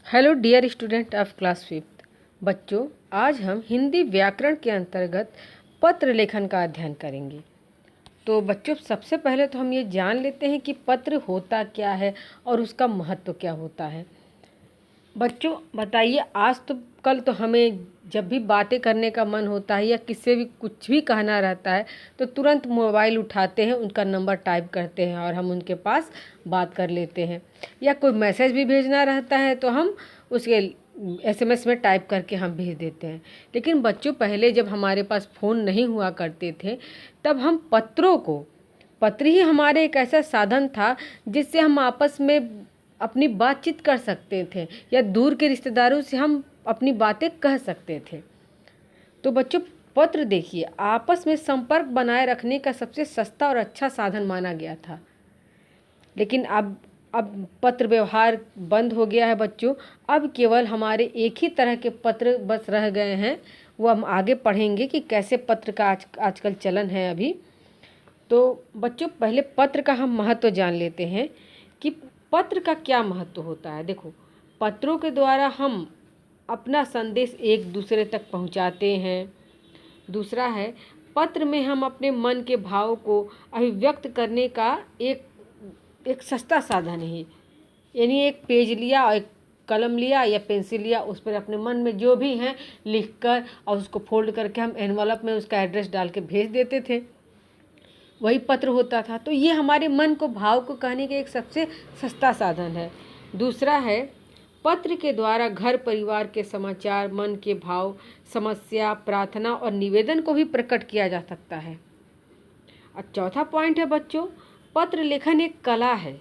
Hello dear student of class fifth. बच्चों, आज हम हिंदी व्याकरण के अंतर्गत पत्र लेखन का अध्ययन करेंगे। तो बच्चों, सबसे पहले तो हम ये जान लेते हैं कि पत्र होता क्या है और उसका महत्व क्या होता है। बच्चों बताइए, आज तो कल तो हमें जब भी बातें करने का मन होता है या किससे भी कुछ भी कहना रहता है तो तुरंत मोबाइल उठाते हैं, उनका नंबर टाइप करते हैं और हम उनके पास बात कर लेते हैं। या कोई मैसेज भी भेजना रहता है तो हम उसके एसएमएस में टाइप करके हम भेज देते हैं। लेकिन बच्चों, पहले जब हमारे पास फ़ोन नहीं हुआ करते थे तब हम पत्र ही हमारे एक ऐसा साधन था जिससे हम आपस में अपनी बातचीत कर सकते थे या दूर के रिश्तेदारों से हम अपनी बातें कह सकते थे। तो बच्चों, पत्र देखिए, आपस में संपर्क बनाए रखने का सबसे सस्ता और अच्छा साधन माना गया था। लेकिन अब पत्र व्यवहार बंद हो गया है बच्चों। अब केवल हमारे एक ही तरह के पत्र बस रह गए हैं। वो हम आगे पढ़ेंगे कि कैसे पत्र का आजकल चलन है अभी। तो बच्चों, पहले पत्र का हम महत्व जान लेते हैं कि पत्र का क्या महत्व होता है। देखो, पत्रों के द्वारा हम अपना संदेश एक दूसरे तक पहुंचाते हैं। दूसरा है, पत्र में हम अपने मन के भाव को अभिव्यक्त करने का एक सस्ता साधन है। यानी एक पेज लिया और एक कलम लिया या पेंसिल लिया, उस पर अपने मन में जो भी हैं लिख कर और उसको फोल्ड करके हम एनवलप में उसका एड्रेस डाल के भेज देते थे। वही पत्र होता था। तो ये हमारे मन को, भाव को कहने के एक सबसे सस्ता साधन है। दूसरा है, पत्र के द्वारा घर परिवार के समाचार, मन के भाव, समस्या, प्रार्थना और निवेदन को भी प्रकट किया जा सकता है। और चौथा पॉइंट है बच्चों, पत्र लेखन एक कला है।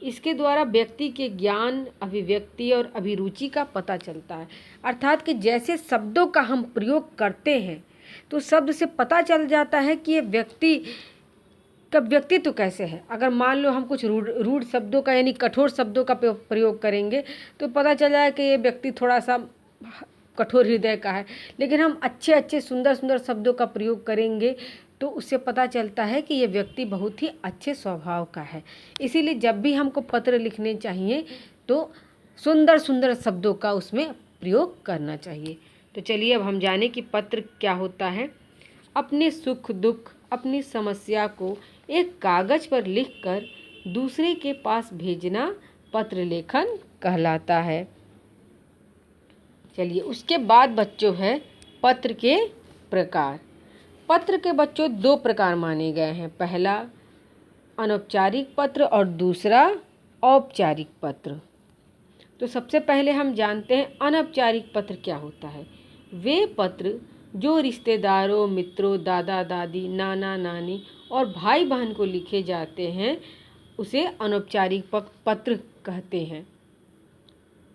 इसके द्वारा व्यक्ति के ज्ञान, अभिव्यक्ति और अभिरुचि का पता चलता है। अर्थात कि जैसे शब्दों का हम प्रयोग करते हैं तो शब्द से पता चल जाता है कि ये व्यक्ति का व्यक्तित्व कैसे है। अगर मान लो हम कुछ रूढ़ शब्दों का यानी कठोर शब्दों का प्रयोग करेंगे तो पता चल जाए कि ये व्यक्ति थोड़ा सा कठोर हृदय का है। लेकिन हम अच्छे अच्छे सुंदर सुंदर शब्दों का प्रयोग करेंगे तो उससे पता चलता है कि ये व्यक्ति बहुत ही अच्छे स्वभाव का है। इसीलिए जब भी हमको पत्र लिखने चाहिए तो सुंदर सुंदर शब्दों का उसमें प्रयोग करना चाहिए। तो चलिए अब हम जाने कि पत्र क्या होता है। अपने सुख दुख, अपनी समस्या को एक कागज पर लिखकर दूसरे के पास भेजना पत्र लेखन कहलाता है। चलिए, उसके बाद बच्चों है पत्र के प्रकार। पत्र के बच्चों दो प्रकार माने गए हैं। पहला अनौपचारिक पत्र और दूसरा औपचारिक पत्र। तो सबसे पहले हम जानते हैं अनौपचारिक पत्र क्या होता है। वे पत्र जो रिश्तेदारों, मित्रों, दादा दादी, नाना नानी और भाई बहन को लिखे जाते हैं उसे अनौपचारिक पत्र कहते हैं।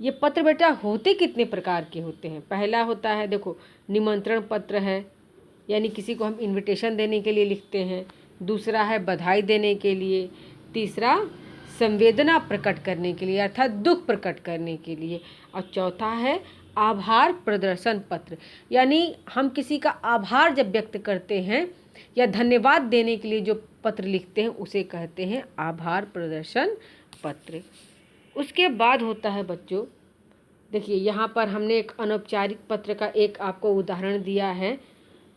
ये पत्र बेटा होते कितने प्रकार के होते हैं। पहला होता है, देखो, निमंत्रण पत्र है, यानी किसी को हम इनविटेशन देने के लिए लिखते हैं। दूसरा है बधाई देने के लिए। तीसरा संवेदना प्रकट करने के लिए अर्थात दुख प्रकट करने के लिए। और चौथा है आभार प्रदर्शन पत्र, यानी हम किसी का आभार जब व्यक्त करते हैं या धन्यवाद देने के लिए जो पत्र लिखते हैं उसे कहते हैं आभार प्रदर्शन पत्र। उसके बाद होता है बच्चों, देखिए यहाँ पर हमने एक अनौपचारिक पत्र का एक आपको उदाहरण दिया है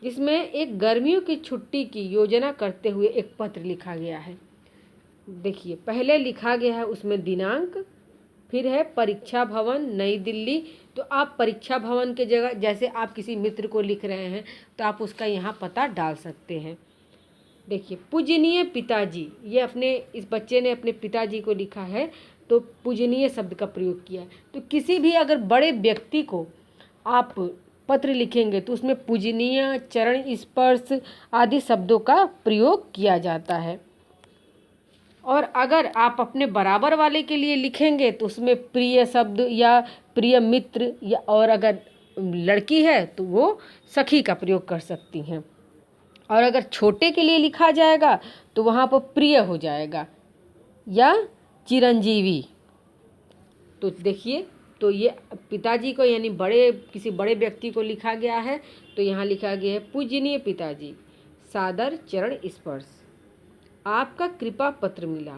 जिसमें एक गर्मियों की छुट्टी की योजना करते हुए एक पत्र लिखा गया है। देखिए, पहले लिखा गया है उसमें दिनांक, फिर है परीक्षा भवन नई दिल्ली। तो आप परीक्षा भवन के जगह जैसे आप किसी मित्र को लिख रहे हैं तो आप उसका यहाँ पता डाल सकते हैं। देखिए, पूजनीय पिताजी, ये इस बच्चे ने अपने पिताजी को लिखा है तो पूजनीय शब्द का प्रयोग किया है। तो किसी भी अगर बड़े व्यक्ति को आप पत्र लिखेंगे तो उसमें पूजनीय, चरण स्पर्श आदि शब्दों का प्रयोग किया जाता है। और अगर आप अपने बराबर वाले के लिए लिखेंगे तो उसमें प्रिय शब्द या प्रिय मित्र, या और अगर लड़की है तो वो सखी का प्रयोग कर सकती हैं। और अगर छोटे के लिए लिखा जाएगा तो वहाँ पर प्रिय हो जाएगा या चिरंजीवी। तो देखिए, तो ये पिताजी को यानी किसी बड़े व्यक्ति को लिखा गया है तो यहाँ लिखा गया है पूजनीय पिताजी, सादर चरण स्पर्श, आपका कृपा पत्र मिला,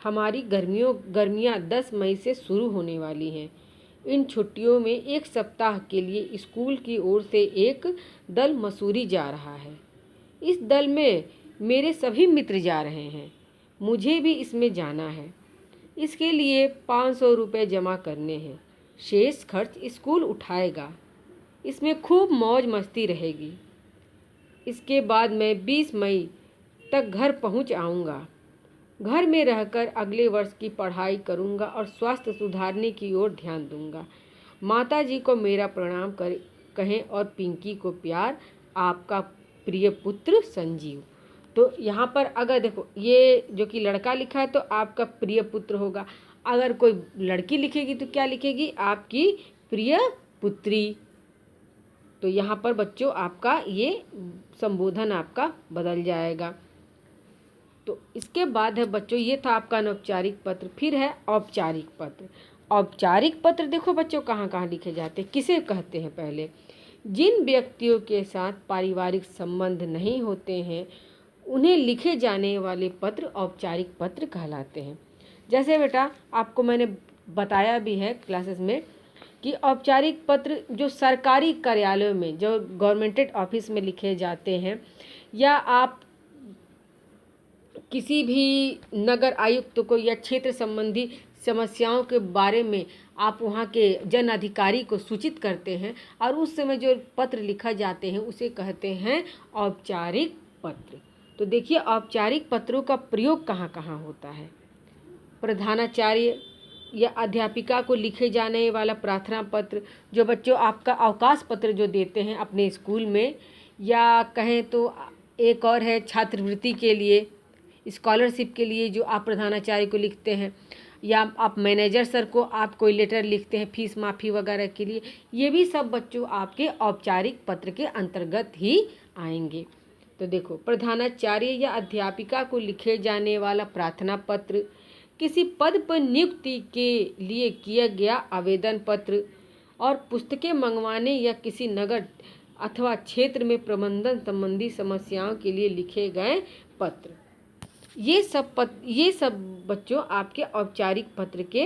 हमारी गर्मियाँ 10 मई से शुरू होने वाली हैं। इन छुट्टियों में एक सप्ताह के लिए स्कूल की ओर से एक दल मसूरी जा रहा है। इस दल में मेरे सभी मित्र जा रहे हैं। मुझे भी इसमें जाना है। इसके लिए 500 रुपये जमा करने हैं। शेष खर्च स्कूल उठाएगा। इसमें खूब मौज मस्ती रहेगी। इसके बाद मैं 20 मई तक घर पहुंच आऊँगा। घर में रहकर अगले वर्ष की पढ़ाई करूँगा और स्वास्थ्य सुधारने की ओर ध्यान दूँगा। माताजी को मेरा प्रणाम कहें और पिंकी को प्यार, आपका प्रिय पुत्र संजीव। तो यहाँ पर अगर देखो ये जो कि लड़का लिखा है तो आपका प्रिय पुत्र होगा। अगर कोई लड़की लिखेगी तो क्या लिखेगी? आपकी प्रिय पुत्री। तो यहाँ पर बच्चों आपका ये संबोधन आपका बदल जाएगा। तो इसके बाद है बच्चों, ये था आपका अनौपचारिक पत्र। फिर है औपचारिक पत्र। औपचारिक पत्र देखो बच्चों कहाँ कहाँ लिखे जाते हैं, किसे कहते हैं? पहले जिन व्यक्तियों के साथ पारिवारिक संबंध नहीं होते हैं उन्हें लिखे जाने वाले पत्र औपचारिक पत्र कहलाते हैं। जैसे बेटा आपको मैंने बताया भी है क्लासेस में कि औपचारिक पत्र जो सरकारी कार्यालयों में, जो गवर्नमेंटेड ऑफिस में लिखे जाते हैं, या आप किसी भी नगर आयुक्त को या क्षेत्र संबंधी समस्याओं के बारे में आप वहाँ के जन अधिकारी को सूचित करते हैं और उस समय जो पत्र लिखा जाते हैं उसे कहते हैं औपचारिक पत्र। तो देखिए औपचारिक पत्रों का प्रयोग कहाँ कहाँ होता है। प्रधानाचार्य या अध्यापिका को लिखे जाने वाला प्रार्थना पत्र, जो बच्चों आपका अवकाश पत्र जो देते हैं अपने स्कूल में, या कहें तो एक और है छात्रवृत्ति के लिए, स्कॉलरशिप के लिए जो आप प्रधानाचार्य को लिखते हैं, या आप मैनेजर सर को आप कोई लेटर लिखते हैं फीस माफ़ी वगैरह के लिए, ये भी सब बच्चों आपके औपचारिक पत्र के अंतर्गत ही आएंगे। तो देखो प्रधानाचार्य या अध्यापिका को लिखे जाने वाला प्रार्थना पत्र, किसी पद पर नियुक्ति के लिए किया गया आवेदन पत्र, और पुस्तकें मंगवाने या किसी नगर अथवा क्षेत्र में प्रबंधन संबंधी समस्याओं के लिए लिखे गए पत्र, ये सब बच्चों आपके औपचारिक पत्र के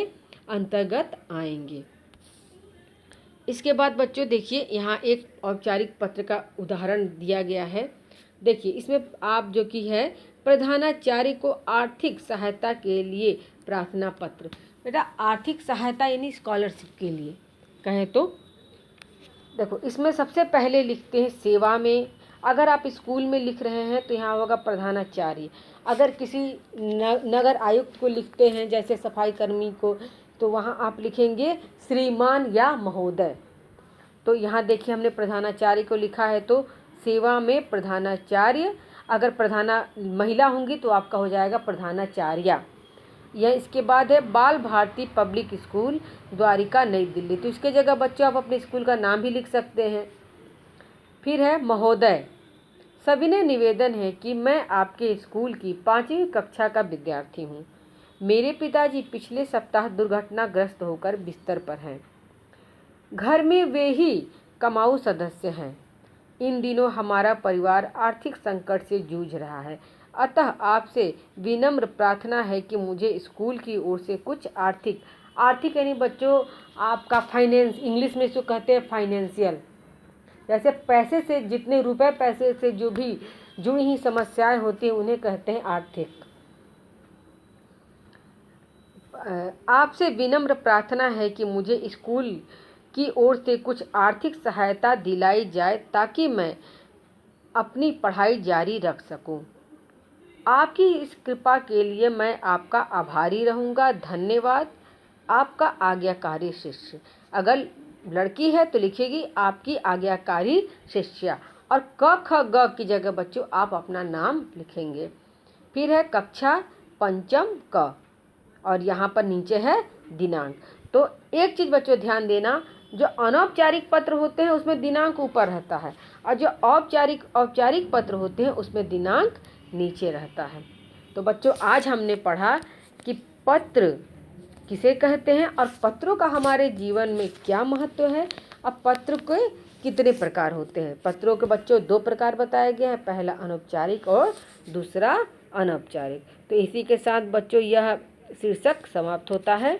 अंतर्गत आएंगे। इसके बाद बच्चों देखिए यहाँ एक औपचारिक पत्र का उदाहरण दिया गया है। देखिए इसमें आप जो कि है प्रधानाचार्य को आर्थिक सहायता के लिए प्रार्थना पत्र। बेटा आर्थिक सहायता यानी स्कॉलरशिप के लिए कहें तो देखो इसमें सबसे पहले लिखते हैं सेवा में। अगर आप स्कूल में लिख रहे हैं तो यहाँ होगा प्रधानाचार्य। अगर किसी नगर आयुक्त को लिखते हैं जैसे सफाई कर्मी को, तो वहाँ आप लिखेंगे श्रीमान या महोदय। तो यहाँ देखिए हमने प्रधानाचार्य को लिखा है तो सेवा में प्रधानाचार्य। अगर महिला होंगी तो आपका हो जाएगा प्रधानाचार्या। यह इसके बाद है बाल भारती पब्लिक स्कूल द्वारिका नई दिल्ली। तो इसके जगह बच्चों आप अपने स्कूल का नाम भी लिख सकते हैं। फिर है महोदय। सविनय निवेदन है कि मैं आपके स्कूल की 5वीं कक्षा का विद्यार्थी हूँ। मेरे पिताजी पिछले सप्ताह दुर्घटनाग्रस्त होकर बिस्तर पर हैं। घर में वे ही कमाऊ सदस्य हैं। इन दिनों हमारा परिवार आर्थिक संकट से जूझ रहा है, अतः आपसे विनम्र प्रार्थना है कि मुझे स्कूल की ओर से कुछ आर्थिक यानी बच्चों आपका फाइनेंस, इंग्लिश में इसको कहते हैं फाइनेंशियल, जैसे पैसे से जितने रुपए पैसे से जो भी जुड़ी हुई समस्याएं होती हैं उन्हें कहते हैं आर्थिक। आपसे विनम्र प्रार्थना है कि मुझे स्कूल की ओर से कुछ आर्थिक सहायता दिलाई जाए ताकि मैं अपनी पढ़ाई जारी रख सकूं। आपकी इस कृपा के लिए मैं आपका आभारी रहूँगा। धन्यवाद। आपका आज्ञाकारी शिष्य। अगर लड़की है तो लिखेगी आपकी आज्ञाकारी शिष्या, और क ख ग की जगह बच्चों आप अपना नाम लिखेंगे। फिर है कक्षा 5वीं क, और यहाँ पर नीचे है दिनांक। तो एक चीज़ बच्चों ध्यान देना, जो अनौपचारिक पत्र होते हैं उसमें दिनांक ऊपर रहता है, और जो औपचारिक पत्र होते हैं उसमें दिनांक नीचे रहता है। तो बच्चों आज हमने पढ़ा कि पत्र किसे कहते हैं और पत्रों का हमारे जीवन में क्या महत्व है। अब पत्र के कितने प्रकार होते हैं? पत्रों के बच्चों 2 प्रकार बताए गए हैं, पहला अनौपचारिक और दूसरा अनौपचारिक। तो इसी के साथ बच्चों यह शीर्षक समाप्त होता है।